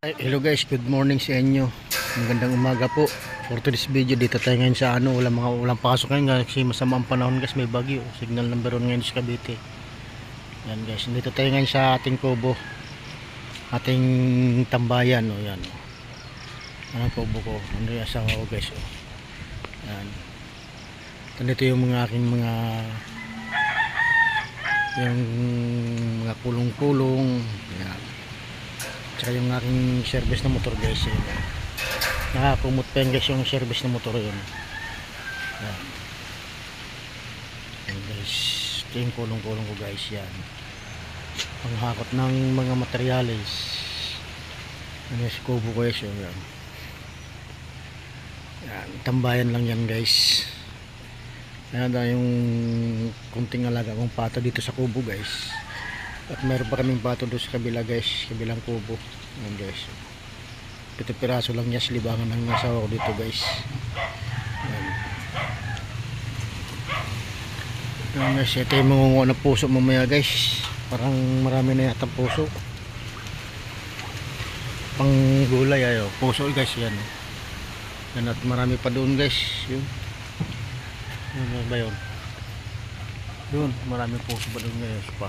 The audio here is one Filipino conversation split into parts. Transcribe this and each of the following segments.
Hello guys, good morning sa inyo. Magandang umaga po. For today's video, dito tayo ngayon sa walang pasok ngayon kasi masama ang panahon guys, may bagyo. Signal number 1 ngayon sa Cavite. Yan guys, dito tayo ngayon sa ating kubo. Ating tambayan, o yan. Ang kubo ko, ano yung asawa ko guys. Yan. Dito yung aking mga kulong-kulong. Yan. Tsaka yung aking service na motor guys, yun. Nakakumot pa yun guys yung service na motor yun. Yan. Yan guys, ito yung kulong-kulong ko guys, yan. Panghakot ng mga materyales. Ano yung kubo guys, yun. Yan, tambayan lang yan guys. Yan na yung kunting alaga kong pato dito sa kubo guys. At meron pa kaming pato doon sa kabila guys, kabilang kubo. Ayan guys, 7 piraso lang niya, libangan ng asawa ko dito guys. Ayan guys, ito yung mangunguha ng puso mamaya guys. Parang marami na yata puso pang gulay, ayo puso guys, yan. Yan, at marami pa doon guys, yun. Ano ba yun? Yun, marami puso pa doon guys pa.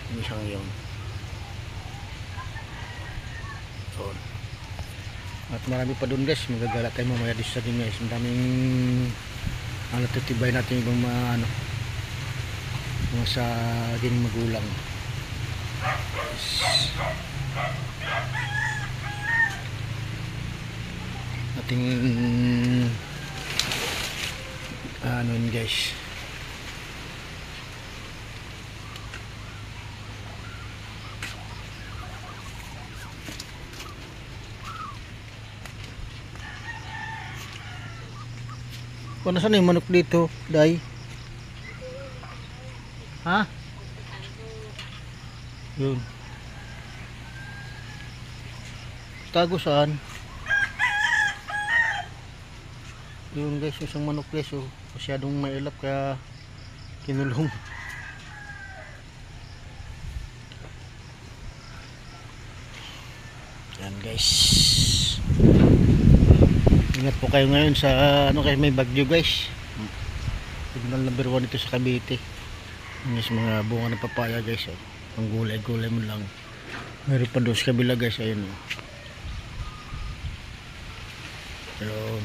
Yung isang yun. So, at marami pa doon guys, magagala tayo mamaya dito sa akin guys. Madaming tutibay natin ibang mga saging magulang. Ating yun guys. Kung saan yung manok dito, Day? Ha? Yun. Tago saan? Yun guys, isang manok guys, oh. Masyadong mailap kaya kinulong. Yan guys. Ingat po kayo ngayon sa kayo may bagyo guys. Signal number 1 ito sa Cavite. Yes, mga bunga ng papaya guys, oh. Ang gulay-gulay mo lang. Meron pa doon sa kabila guys, ayun, oh. Ayun.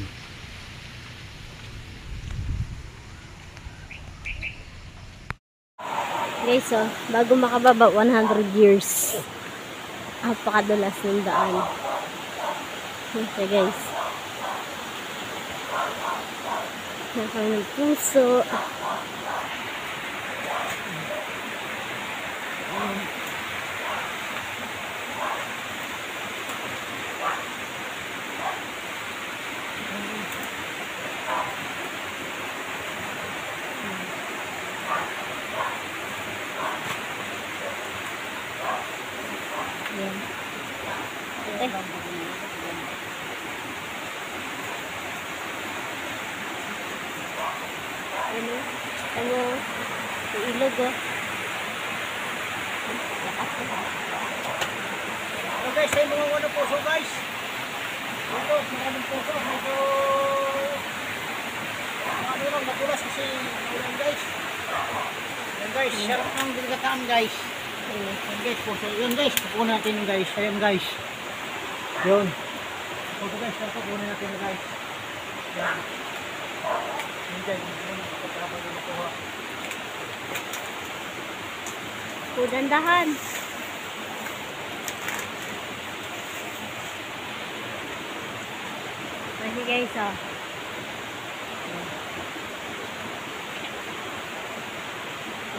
Guys, oh, bago makababa 100 years. Napakadulas ng daan. Okay guys. Nakaw ng puso. Yan. Ano, yung ilog, oh. So guys, tayo mga ng puso guys. Ito, maraming puso. Ito, ano lang, natulas kasi ulan guys. Yan guys, sarap ng bilgataan guys. Yan guys, puso. Yan guys, pupunan natin guys. Ayan guys. Yun. Puso guys, pupunan natin guys. Yan. Yan guys, pupunan natin. Kudandahan. Masih guys, oh.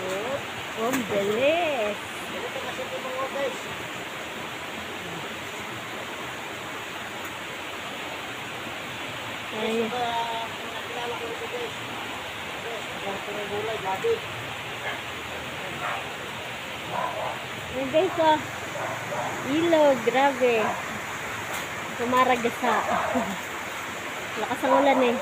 Oh, ang bilis. Ito kasi ito mga guys. Ayun. Nakilala ko ito guys. Ang pinagulay, gabi. Ayun guys, oh. Ilog, grabe. Sumaragasa. Lakas ang ulan eh.